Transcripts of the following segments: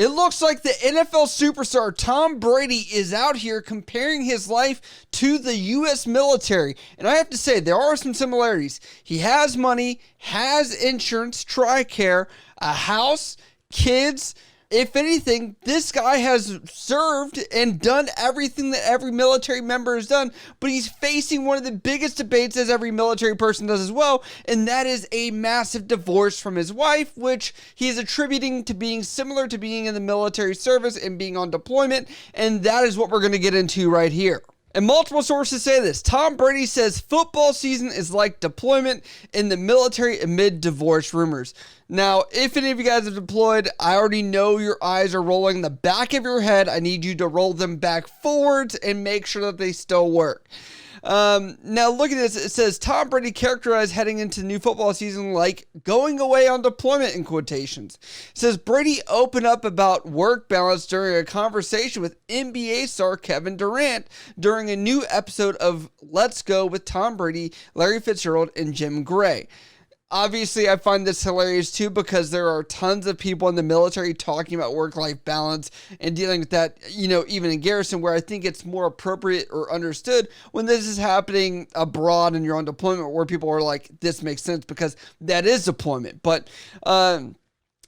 It looks like the NFL superstar Tom Brady is out here comparing his life to the U.S. military. And I have to say, there are some similarities. He has money, has insurance, TRICARE, a house, kids. If anything, this guy has served and done everything that every military member has done, but he's facing one of the biggest debates, as every military person does as well, and that is a massive divorce from his wife, which he is attributing to being similar to being in the military service and being on deployment, and that is what we're going to get into right here. And multiple sources say this. Tom Brady says football season is like deployment in the military amid divorce rumors. Now, if any of you guys have deployed, I already know your eyes are rolling in the back of your head. I need you to roll them back forwards and make sure that they still work. Now look at this. It says Tom Brady characterized heading into the new football season like going away on deployment in quotations. It says Brady opened up about work balance during a conversation with NBA star Kevin Durant during a new episode of Let's Go with Tom Brady, Larry Fitzgerald, and Jim Gray. Obviously, I find this hilarious too because there are tons of people in the military talking about work-life balance and dealing with that, even in garrison, where I think it's more appropriate or understood when this is happening abroad and you're on deployment where people are like, this makes sense because that is deployment. But,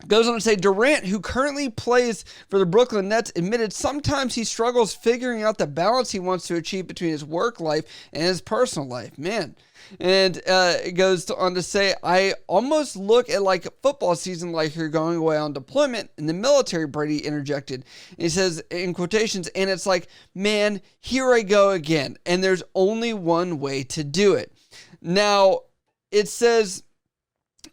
goes on to say, Durant, who currently plays for the Brooklyn Nets, admitted sometimes he struggles figuring out the balance he wants to achieve between his work life and his personal life. Man. And it goes on to say, I almost look at like a football season like you're going away on deployment in the military, Brady interjected. And he says, in quotations, and it's like, man, here I go again. And there's only one way to do it. Now, it says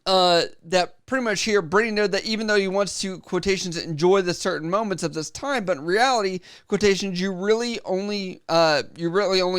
that pretty much here, Brady noted that even though he wants to, quotations, enjoy the certain moments of this time, but in reality, quotations, you really only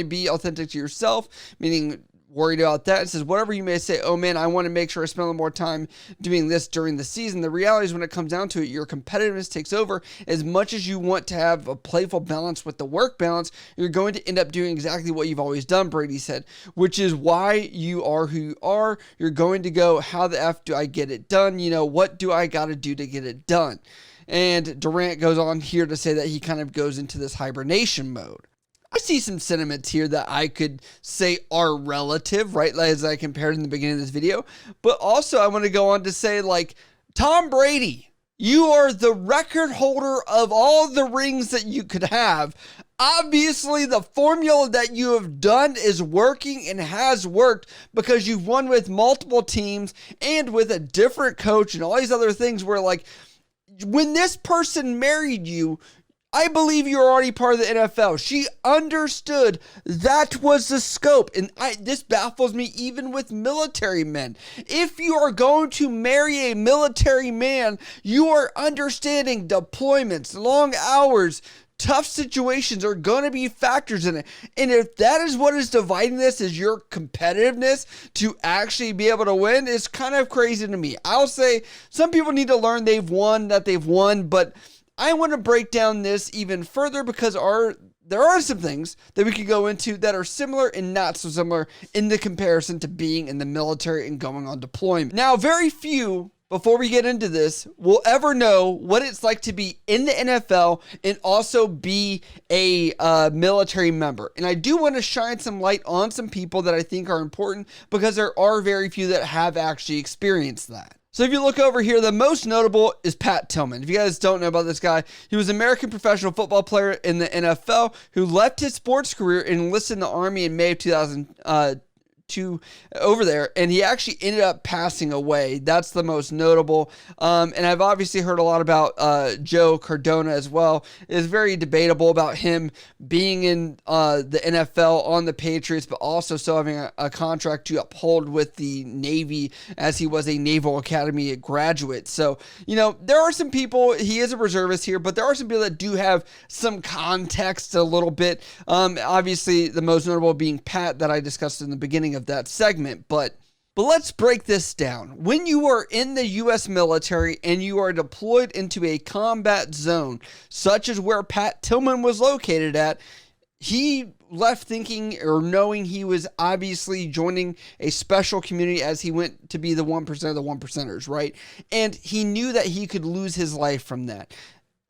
be authentic to yourself, meaning worried about that. It says, whatever you may say, oh man, I want to make sure I spend a little more time doing this during the season. The reality is when it comes down to it, your competitiveness takes over. As much as you want to have a playful balance with the work balance, you're going to end up doing exactly what you've always done, Brady said, which is why you are who you are. You're going to go, how the F do I get it done? What do I got to do to get it done? And Durant goes on here to say that he kind of goes into this hibernation mode. I see some sentiments here that I could say are relative, right, as I compared in the beginning of this video. But also I want to go on to say, like, Tom Brady, you are the record holder of all the rings that you could have. Obviously, the formula that you have done is working and has worked because you've won with multiple teams and with a different coach and all these other things where, like, when this person married you, I believe you're already part of the NFL. She understood that was the scope. And this baffles me even with military men. If you are going to marry a military man, you are understanding deployments, long hours, tough situations are going to be factors in it. And if that is what is dividing this, is your competitiveness to actually be able to win, it's kind of crazy to me. I'll say some people need to learn they've won, but I want to break down this even further because there are some things that we could go into that are similar and not so similar in the comparison to being in the military and going on deployment. Now, very few, before we get into this, will ever know what it's like to be in the NFL and also be a military member. And I do want to shine some light on some people that I think are important because there are very few that have actually experienced that. So if you look over here, the most notable is Pat Tillman. If you guys don't know about this guy, he was an American professional football player in the NFL who left his sports career and enlisted in the Army in May of 2002 over there, and he actually ended up passing away. That's the most notable. And I've obviously heard a lot about Joe Cardona as well. It's very debatable about him being in the NFL on the Patriots, but also still having a contract to uphold with the Navy as he was a Naval Academy graduate. So, there are some people, he is a reservist here, but there are some people that do have some context a little bit. Obviously, the most notable being Pat that I discussed in the beginning of that segment, but let's break this down. When you are in the U.S. military and you are deployed into a combat zone, such as where Pat Tillman was located at, he left thinking or knowing he was obviously joining a special community as he went to be the 1% of the 1%ers, right? And he knew that he could lose his life from that.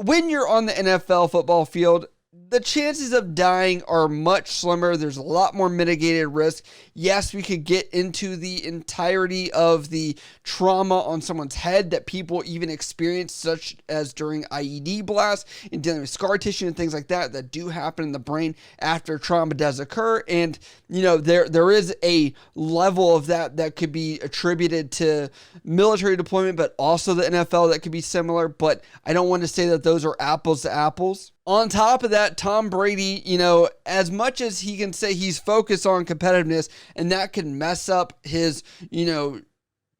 when you're on the NFL football field, the chances of dying are much slimmer. There's a lot more mitigated risk. Yes, we could get into the entirety of the trauma on someone's head that people even experience, such as during IED blasts and dealing with scar tissue and things like that that do happen in the brain after trauma does occur. And, you know, there is a level of that could be attributed to military deployment, but also the NFL that could be similar. But I don't want to say that those are apples to apples. On top of that, Tom Brady, you know, as much as he can say he's focused on competitiveness, and that can mess up his, you know,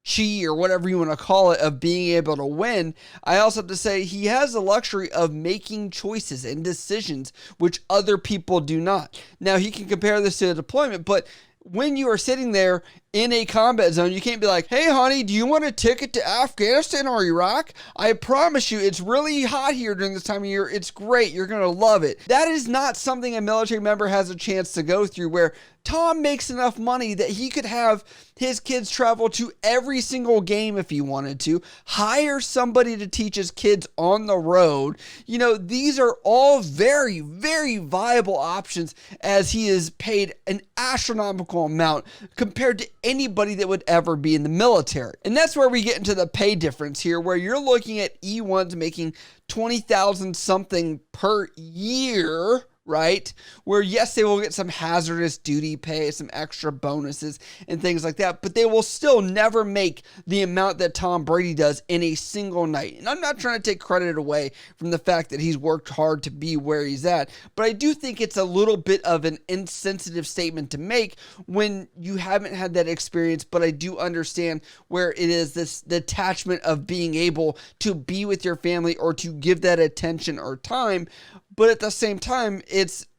chi or whatever you want to call it of being able to win, I also have to say he has the luxury of making choices and decisions which other people do not. Now, he can compare this to a deployment, but when you are sitting there in a combat zone, you can't be like, hey, honey, do you want a ticket to Afghanistan or Iraq? I promise you, it's really hot here during this time of year. It's great. You're going to love it. That is not something a military member has a chance to go through, where Tom makes enough money that he could have his kids travel to every single game if he wanted to, hire somebody to teach his kids on the road. You know, these are all very, very viable options, as he is paid an astronomical amount compared to anybody that would ever be in the military. And that's where we get into the pay difference here, where you're looking at E1s making $20,000 something per year, right? Where yes, they will get some hazardous duty pay, some extra bonuses and things like that, but they will still never make the amount that Tom Brady does in a single night. And I'm not trying to take credit away from the fact that he's worked hard to be where he's at, but I do think it's a little bit of an insensitive statement to make when you haven't had that experience. But I do understand where it is this detachment of being able to be with your family or to give that attention or time. But at the same time,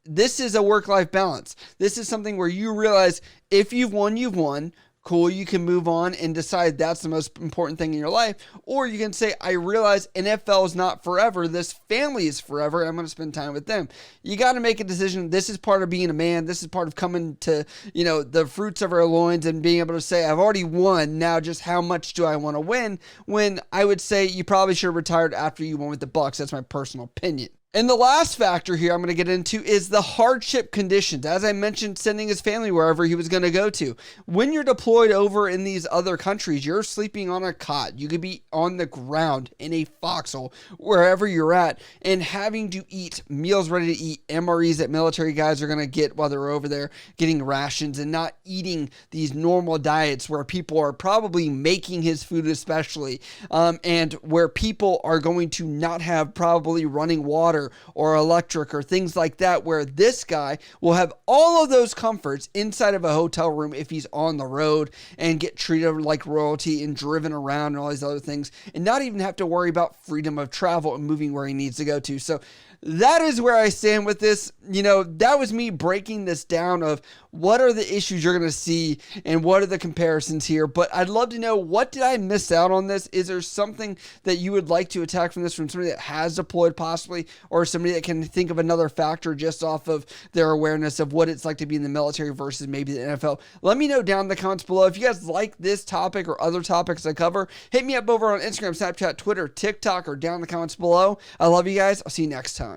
this is a work-life balance. This is something where you realize if you've won, you've won. Cool, you can move on and decide that's the most important thing in your life. Or you can say, I realize NFL is not forever. This family is forever, and I'm going to spend time with them. You got to make a decision. This is part of being a man. This is part of coming to, you know, the fruits of our loins and being able to say, I've already won. Now just how much do I want to win? When I would say you probably should have retired after you won with the Bucs. That's my personal opinion. And the last factor here I'm going to get into is the hardship conditions. As I mentioned, sending his family wherever he was going to go to. When you're deployed over in these other countries, you're sleeping on a cot. You could be on the ground in a foxhole, wherever you're at, and having to eat meals ready to eat, MREs that military guys are going to get while they're over there, getting rations and not eating these normal diets where people are probably making his food especially, and where people are going to not have probably running water or electric or things like that, where this guy will have all of those comforts inside of a hotel room if he's on the road and get treated like royalty and driven around and all these other things, and not even have to worry about freedom of travel and moving where he needs to go to. So that is where I stand with this. You know, that was me breaking this down of what are the issues you're going to see and what are the comparisons here. But I'd love to know, what did I miss out on this? Is there something that you would like to attack from this, from somebody that has deployed possibly, or somebody that can think of another factor just off of their awareness of what it's like to be in the military versus maybe the NFL? Let me know down in the comments below. If you guys like this topic or other topics I cover, hit me up over on Instagram, Snapchat, Twitter, TikTok, or down in the comments below. I love you guys. I'll see you next time.